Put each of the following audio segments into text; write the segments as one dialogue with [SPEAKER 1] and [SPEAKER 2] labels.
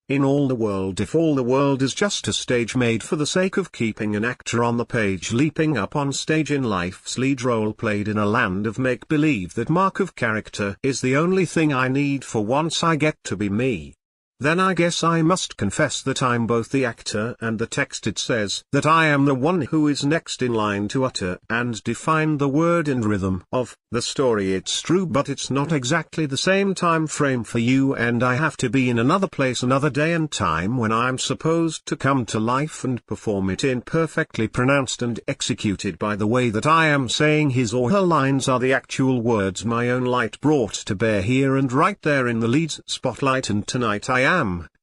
[SPEAKER 1] In all the world, if all the world is just a stage made for the sake of keeping an actor on the page leaping up on stage in life's lead role played in a land of make-believe, that mark of character is the only thing I need for once I get to be me, then I guess I must confess that I'm both the actor and the text. It says that I am the one who is next in line to utter and define the word and rhythm of the story. It's true, but it's not exactly the same time frame for you and I have to be in another place, another day and time when I'm supposed to come to life and perform it in perfectly pronounced and executed by the way that I am saying his or her lines are the actual words my own light brought to bear here and right there in the lead spotlight. And tonight I am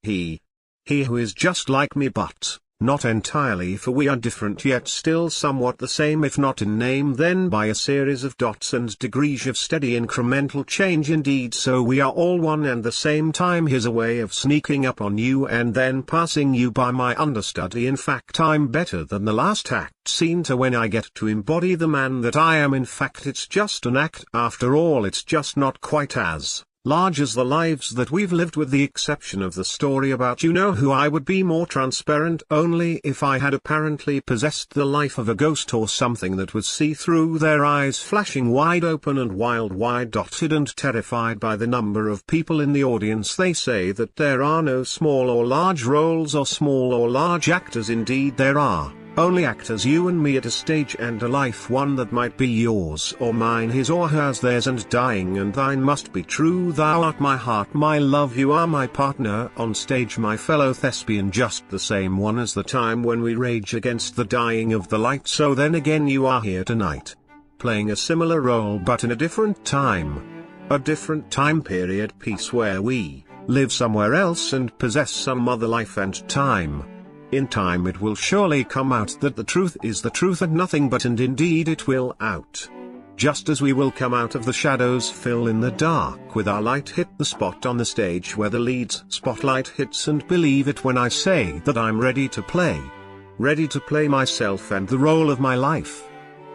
[SPEAKER 1] he who is just like me, but not entirely, for we are different yet still somewhat the same, if not in name then by a series of dots and degrees of steady incremental change. Indeed, so we are all one and the same. Time is a way of sneaking up on you and then passing you by, my understudy. In fact, I'm better than the last act scene to when I get to embody the man that I am. In fact, it's just an act after all. It's just not quite as large as the lives that we've lived, with the exception of the story about you know who. I would be more transparent only if I had apparently possessed the life of a ghost or something that would see through their eyes flashing wide open and wide-dotted and terrified by the number of people in the audience. They say that there are no small or large roles or small or large actors. Indeed there are only actors, you and me, at a stage and a life, one that might be yours or mine, his or hers, theirs and dying, and thine must be true. Thou art my heart, my love, you are my partner on stage, my fellow thespian, just the same one as the time when we rage against the dying of the light. So then again you are here tonight, playing a similar role but in a different time period piece where we live somewhere else and possess some other life and time. In time it will surely come out that the truth is the truth and nothing but, and indeed it will out. Just as we will come out of the shadows, fill in the dark with our light, hit the spot on the stage where the lead's spotlight hits, and believe it when I say that I'm ready to play myself and the role of my life.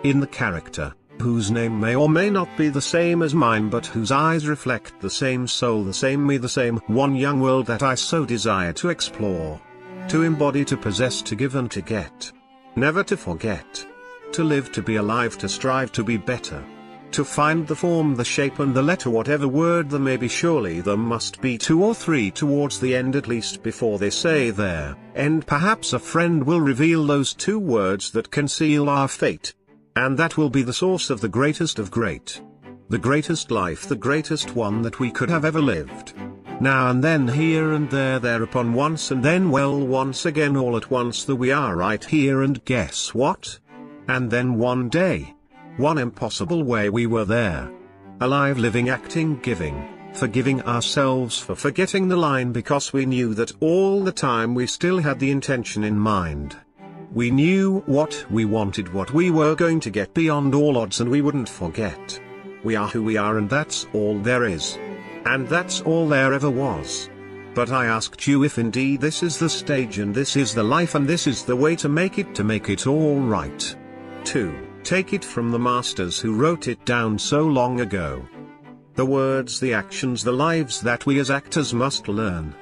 [SPEAKER 1] In the character, whose name may or may not be the same as mine, but whose eyes reflect the same soul, the same me, the same one young world that I so desire to explore. To embody, to possess, to give and to get. Never to forget. To live, to be alive, to strive to be better. To find the form, the shape and the letter, whatever word there may be. Surely there must be two or three towards the end at least before they say their end. Perhaps a friend will reveal those two words that can seal our fate. And that will be the source of the greatest of great. The greatest life, the greatest one that we could have ever lived. Now and then, here and there, thereupon, once and then, well, once again, all at once, that we are right here, and guess what? And then one day, one impossible way, we were there. Alive, living, acting, giving, forgiving ourselves for forgetting the line, because we knew that all the time we still had the intention in mind. We knew what we wanted, what we were going to get beyond all odds, and we wouldn't forget. We are who we are, and that's all there is. And that's all there ever was. But I asked you if indeed this is the stage and this is the life and this is the way to make it all right. 2. Take it from the masters who wrote it down so long ago. The words, the actions, the lives that we as actors must learn.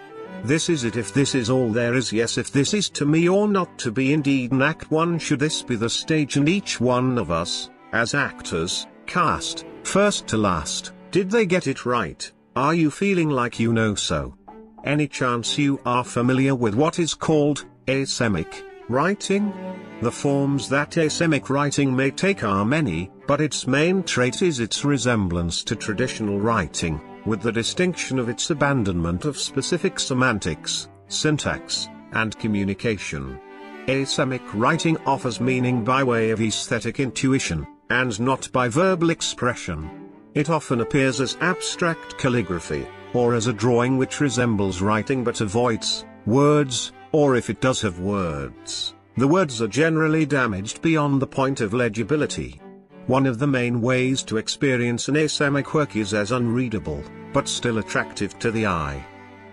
[SPEAKER 1] This is it, if this is all there is, yes, if this is to me or not to be indeed an act one, should this be the stage, and each one of us, as actors, cast, first to last, did they get it right? Are you feeling like you know so? Any chance you are familiar with what is called asemic writing? The forms that asemic writing may take are many, but its main trait is its resemblance to traditional writing, with the distinction of its abandonment of specific semantics, syntax, and communication. Asemic writing offers meaning by way of aesthetic intuition, and not by verbal expression. It often appears as abstract calligraphy, or as a drawing which resembles writing but avoids words, or if it does have words, the words are generally damaged beyond the point of legibility. One of the main ways to experience an asemic work is as unreadable, but still attractive to the eye.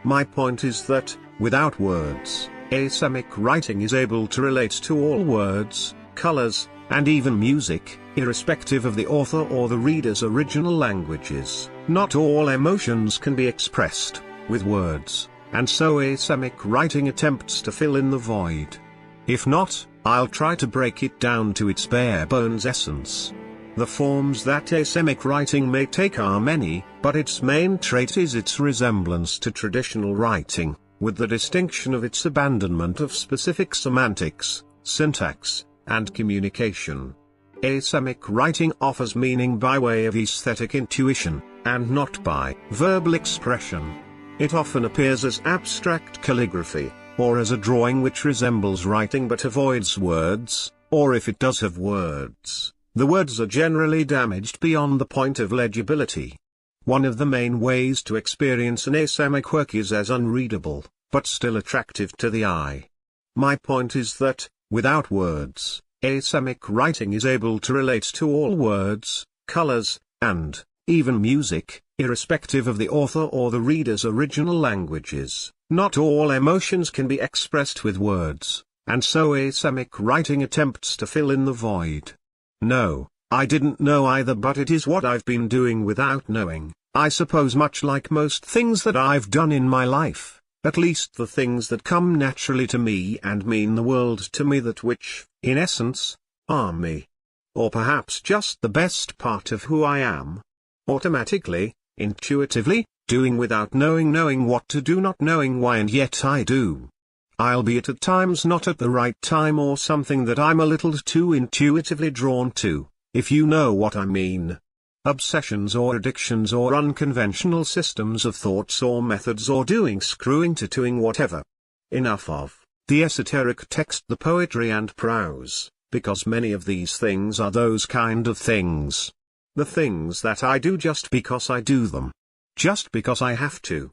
[SPEAKER 1] My point is that, without words, asemic writing is able to relate to all words, colors, and even music, irrespective of the author or the reader's original languages. Not all emotions can be expressed with words. and so asemic writing attempts to fill in the void. If not, I'll try to break it down to its bare bones essence. The forms that asemic writing may take are many, but its main trait is its resemblance to traditional writing, with the distinction of its abandonment of specific semantics, syntax, and communication. Asemic writing offers meaning by way of aesthetic intuition, and not by verbal expression. It often appears as abstract calligraphy, or as a drawing which resembles writing but avoids words, or if it does have words, the words are generally damaged beyond the point of legibility. One of the main ways to experience an asemic work is as unreadable, but still attractive to the eye. My point is that, without words, asemic writing is able to relate to all words, colors, and even music, irrespective of the author or the reader's original languages. Not all emotions can be expressed with words, and so asemic writing attempts to fill in the void. No, I didn't know either, but it is what I've been doing without knowing, I suppose, much like most things that I've done in my life, at least the things that come naturally to me and mean the world to me, that which, in essence, are me. Or perhaps just the best part of who I am. Automatically, intuitively, doing without knowing what to do, not knowing why, and yet I do. Albeit at times not at the right time, or something that I'm a little too intuitively drawn to, if you know what I mean. Obsessions or addictions or unconventional systems of thoughts or methods or doing, screwing, tattooing, whatever. Enough of the esoteric text, the poetry and prose, because many of these things are those kind of things. The things that I do just because I do them. Just because I have to.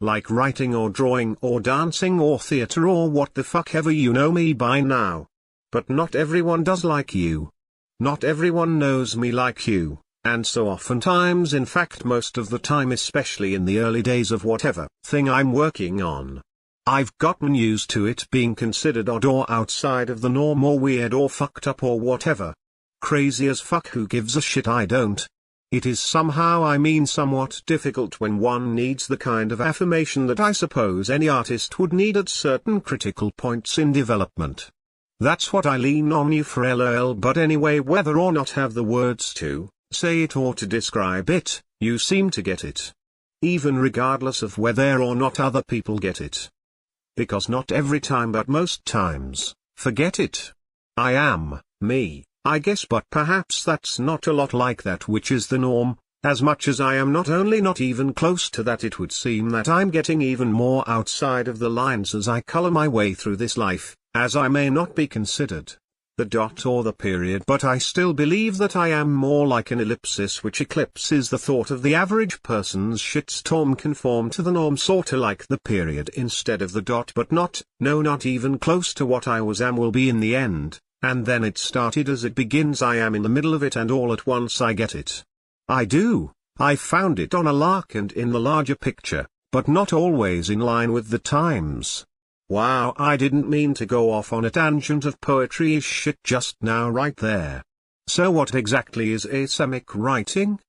[SPEAKER 1] Like writing or drawing or dancing or theater or what the fuck ever, you know me by now. But not everyone does like you. Not everyone knows me like you, and so oftentimes, in fact most of the time, especially in the early days of whatever thing I'm working on, I've gotten used to it being considered odd or outside of the norm or weird or fucked up or whatever. Crazy as fuck, who gives a shit, I don't. It is somehow, somewhat difficult when one needs the kind of affirmation that I suppose any artist would need at certain critical points in development. That's what I lean on you for, lol. But anyway, whether or not have the words to say it or to describe it, you seem to get it. Even regardless of whether or not other people get it. Because not every time, but most times, forget it. I am me, I guess, but perhaps that's not a lot like that which is the norm. As much as I am not only not even close to that, it would seem that I'm getting even more outside of the lines as I color my way through this life, as I may not be considered the dot or the period, but I still believe that I am more like an ellipsis which eclipses the thought of the average person's shitstorm, conform to the norm, sorta like the period instead of the dot, but not even close to what I was, will be in the end. And then it started as it begins, I am in the middle of it, and all at once I get it. I do, I found it on a lark and in the larger picture, but not always in line with the times. Wow, I didn't mean to go off on a tangent of poetry-ish shit just now right there. So what exactly is asemic writing?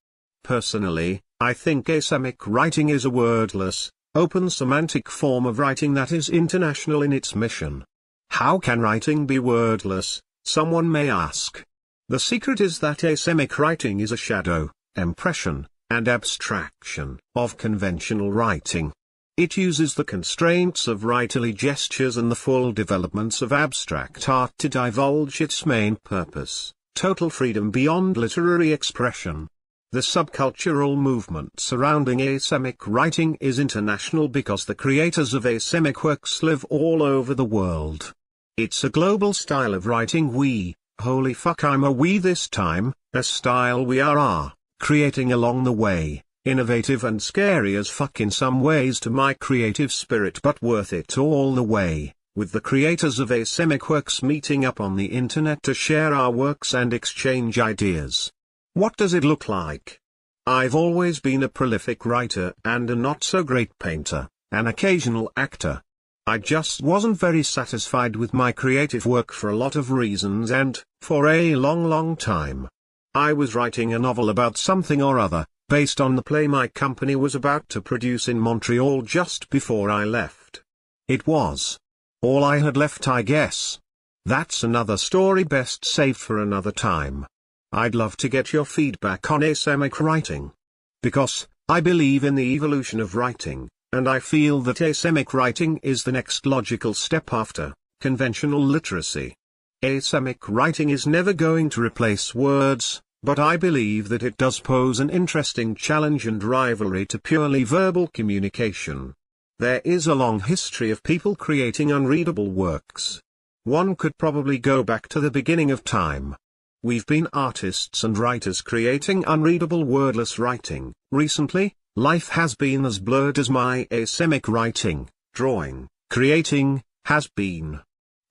[SPEAKER 1] Personally, I think asemic writing is a wordless, open semantic form of writing that is international in its mission. How can writing be wordless, someone may ask. The secret is that asemic writing is a shadow, impression, and abstraction of conventional writing. It uses the constraints of writerly gestures and the full developments of abstract art to divulge its main purpose, total freedom beyond literary expression. The subcultural movement surrounding asemic writing is international because the creators of asemic works live all over the world. It's a global style of writing. Holy fuck, I'm a we this time, a style we are creating along the way. Innovative and scary as fuck in some ways to my creative spirit, but worth it all the way, with the creators of asemic works meeting up on the internet to share our works and exchange ideas. What does it look like? I've always been a prolific writer and a not-so-great painter, an occasional actor. I just wasn't very satisfied with my creative work for a lot of reasons, and, for a long time, I was writing a novel about something or other, based on the play my company was about to produce in Montreal just before I left. It was all I had left, I guess. That's another story best saved for another time. I'd love to get your feedback on asemic writing. Because I believe in the evolution of writing, and I feel that asemic writing is the next logical step after conventional literacy. Asemic writing is never going to replace words, but I believe that it does pose an interesting challenge and rivalry to purely verbal communication. There is a long history of people creating unreadable works. One could probably go back to the beginning of time. We've been artists and writers creating unreadable wordless writing. Recently, life has been as blurred as my asemic writing, drawing, creating, has been.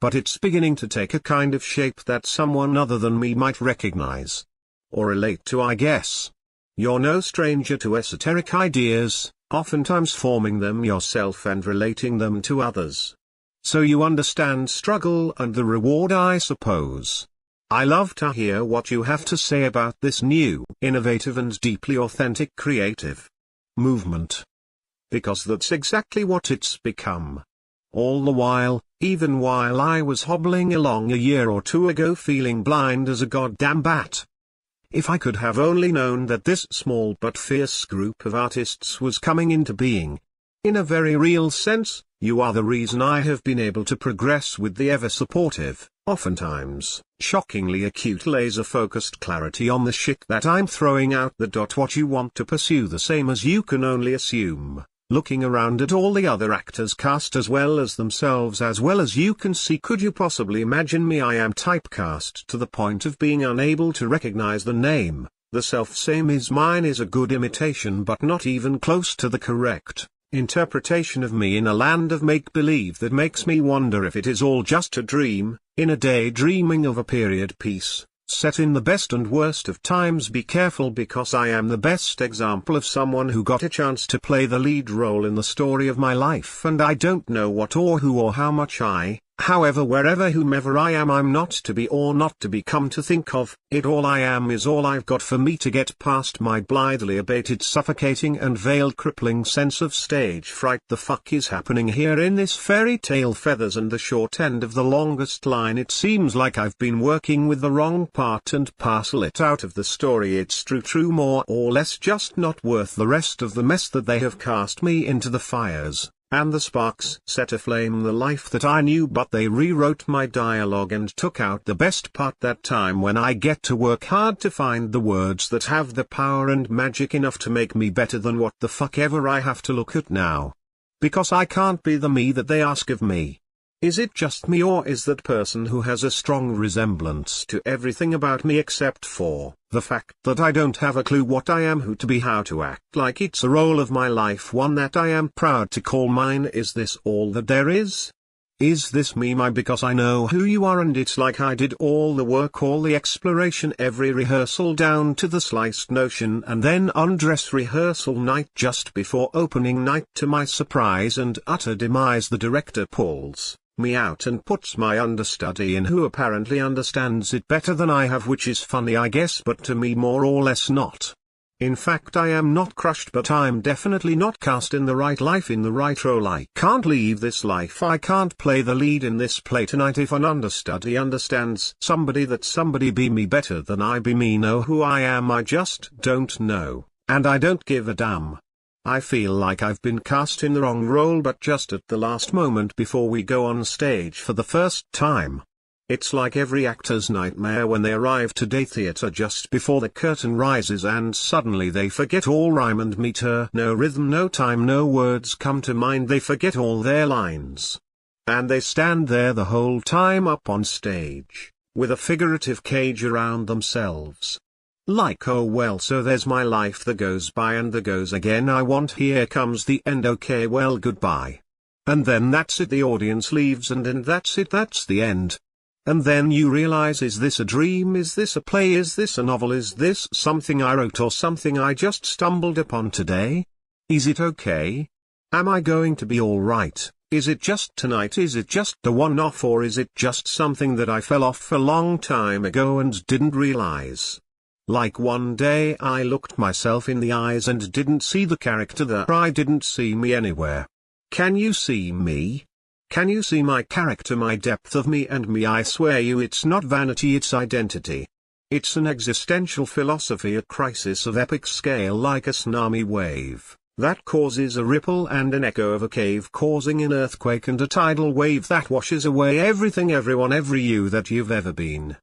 [SPEAKER 1] But it's beginning to take a kind of shape that someone other than me might recognize. Or relate to, I guess. You're no stranger to esoteric ideas, oftentimes forming them yourself and relating them to others. So you understand struggle and the reward, I suppose. I love to hear what you have to say about this new, innovative and deeply authentic creative movement. Because that's exactly what it's become. All the while, even while I was hobbling along a year or two ago feeling blind as a goddamn bat. If I could have only known that this small but fierce group of artists was coming into being. In a very real sense, you are the reason I have been able to progress with the ever-supportive, oftentimes, shockingly acute laser-focused clarity on the shit that I'm throwing out the what you want to pursue, the same as you can only assume, looking around at all the other actors cast as well as themselves as well as you can see. Could you possibly imagine me? I am typecast to the point of being unable to recognize the name. The self-same is mine is a good imitation but not even close to the correct interpretation of me in a land of make-believe that makes me wonder if it is all just a dream, in a daydreaming of a period piece, set in the best and worst of times. Be careful, because I am the best example of someone who got a chance to play the lead role in the story of my life, and I don't know what or who or how much however, wherever, whomever I am, I'm not to be or not to be. Come to think of it, all I am is all I've got for me to get past my blithely abated, suffocating and veiled crippling sense of stage fright. The fuck is happening here in this fairy tale? Feathers and the short end of the longest line. It seems like I've been working with the wrong part and parcel it out of the story. It's true, more or less just not worth the rest of the mess that they have cast me into. The fires and the sparks set aflame the life that I knew, but they rewrote my dialogue and took out the best part. That time when I get to work hard to find the words that have the power and magic enough to make me better than what the fuck ever I have to look at now. Because I can't be the me that they ask of me. Is it just me, or is that person who has a strong resemblance to everything about me except for the fact that I don't have a clue what I am, who to be, how to act like it's a role of my life, one that I am proud to call mine? Is this all that there is? Is this me, my? Because I know who you are, and it's like I did all the work, all the exploration, every rehearsal down to the sliced notion, and then undress rehearsal night just before opening night. To my surprise and utter demise, the director pulls me out and puts my understudy in, who apparently understands it better than I have, which is funny, I guess, but to me more or less not. In fact, I am not crushed, but I'm definitely not cast in the right life, in the right role. I can't leave this life. I can't play the lead in this play tonight if an understudy understands somebody, that somebody be me better than I be me. Know who I am, I just don't know, and I don't give a damn. I feel like I've been cast in the wrong role, but just at the last moment before we go on stage for the first time. It's like every actor's nightmare when they arrive to day theatre just before the curtain rises and suddenly they forget all rhyme and meter. No rhythm, no time, no words come to mind. They forget all their lines. And they stand there the whole time up on stage, with a figurative cage around themselves. Like, oh well, so there's my life, that goes by and that goes again. I want, here comes the end, okay well goodbye. And then that's it, the audience leaves and that's it, that's the end. And then you realize, is this a dream, is this a play, is this a novel, is this something I wrote or something I just stumbled upon today? Is it okay? Am I going to be alright? Is it just tonight, is it just a one-off, or is it just something that I fell off a long time ago and didn't realize? Like one day I looked myself in the eyes and didn't see the character there. I didn't see me anywhere. Can you see me? Can you see my character, my depth of me and me? I swear you, it's not vanity, it's identity. It's an existential philosophy, a crisis of epic scale, like a tsunami wave that causes a ripple and an echo of a cave causing an earthquake, and a tidal wave that washes away everything, everyone, every you that you've ever been.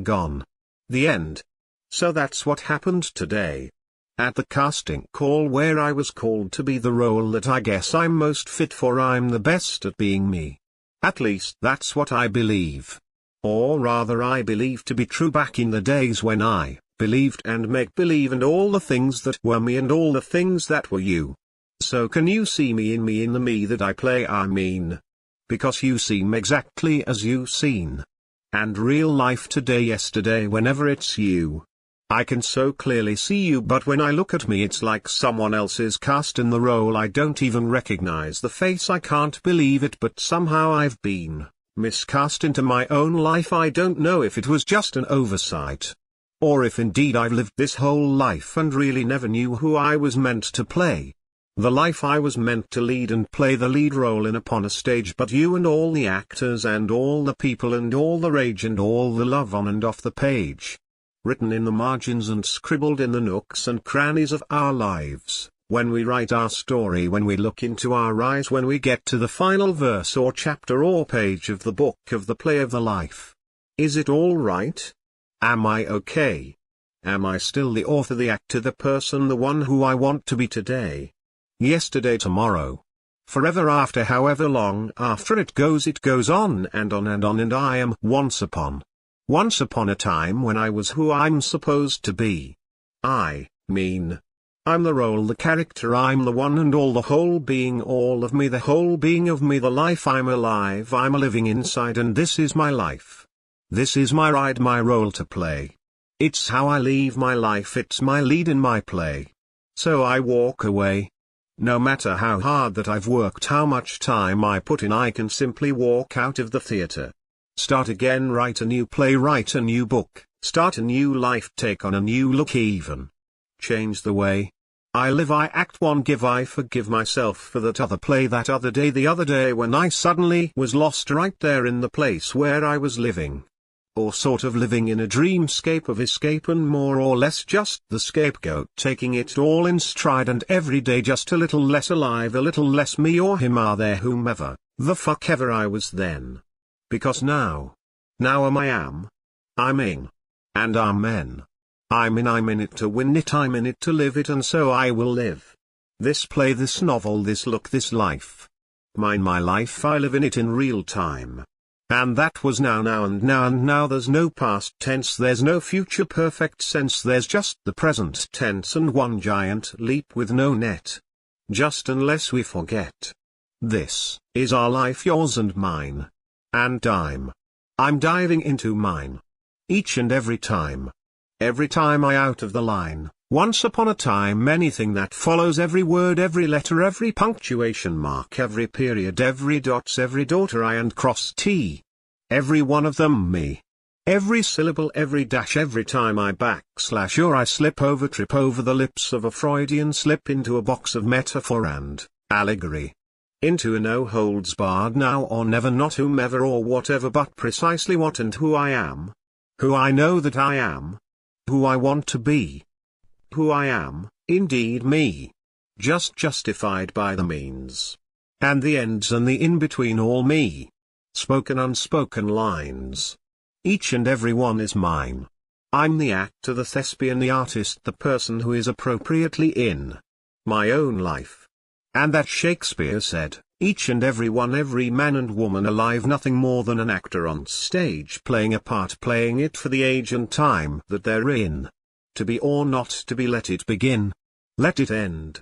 [SPEAKER 1] Gone. The end. So that's what happened today. At the casting call, where I was called to be the role that I guess I'm most fit for. I'm the best at being me. At least that's what I believe. Or rather, I believe to be true back in the days when I believed and make believe and all the things that were me and all the things that were you. So can you see me in the me that I play? I mean, because you seem exactly as you seen. And real life today, yesterday, whenever it's you. I can so clearly see you, but when I look at me it's like someone else is cast in the role. I don't even recognize the face. I can't believe it, but somehow I've been miscast into my own life. I don't know if it was just an oversight, or if indeed I've lived this whole life and really never knew who I was meant to play. The life I was meant to lead and play the lead role in upon a stage, but you and all the actors and all the people and all the rage and all the love on and off the page. Written in the margins and scribbled in the nooks and crannies of our lives, when we write our story, when we look into our eyes, when we get to the final verse or chapter or page of the book, of the play of the life. Is it all right? Am I okay? Am I still the author, the actor, the person, the one who I want to be today? Yesterday, tomorrow. Forever, after, however long after it goes on and on and on, and I am once upon a time when I was who I'm supposed to be. I mean, I'm the role, the character, I'm the one and all, the whole being, all of me, the whole being of me, the life I'm alive, I'm a living inside, and this is my life. This is my ride, my role to play. It's how I live my life, it's my lead in my play. So I walk away. No matter how hard that I've worked, how much time I put in, I can simply walk out of the theater. Start again, write a new play, write a new book, start a new life, take on a new look, even change the way I live, I act, one give, I forgive myself for that other play, that other day, the other day when I suddenly was lost right there in the place where I was living. Or sort of living in a dreamscape of escape, and more or less just the scapegoat, taking it all in stride, and every day just a little less alive, a little less me or him, are there, whomever the fuck ever I was then. Because now I'm I'm in. And amen. I'm in it to win it, I'm in it to live it, and so I will live. This play, this novel, this look, this life. Mine, my life, I live in it in real time. And that was now and now there's no past tense, there's no future perfect sense, there's just the present tense and one giant leap with no net. Just unless we forget. This is our life, yours and mine. And I'm diving into mine. Each and every time. Every time I out of the line. Once upon a time, anything that follows, every word, every letter, every punctuation mark, every period, every dots, every daughter I and cross T. Every one of them me. Every syllable, every dash, every time I backslash or I slip over, trip over the lips of a Freudian slip into a box of metaphor and allegory. Into a no-holds-barred now or never, not whomever or whatever, but precisely what and who I am. Who I know that I am. Who I want to be. Who I am, indeed me. Just justified by the means. And the ends and the in-between, all me. Spoken, unspoken lines. Each and every one is mine. I'm the actor, the thespian, the artist, the person who is appropriately in my own life. And that Shakespeare said, each and every one, every man and woman alive, nothing more than an actor on stage playing a part, playing it for the age and time that they're in. To be or not to be, let it begin. Let it end.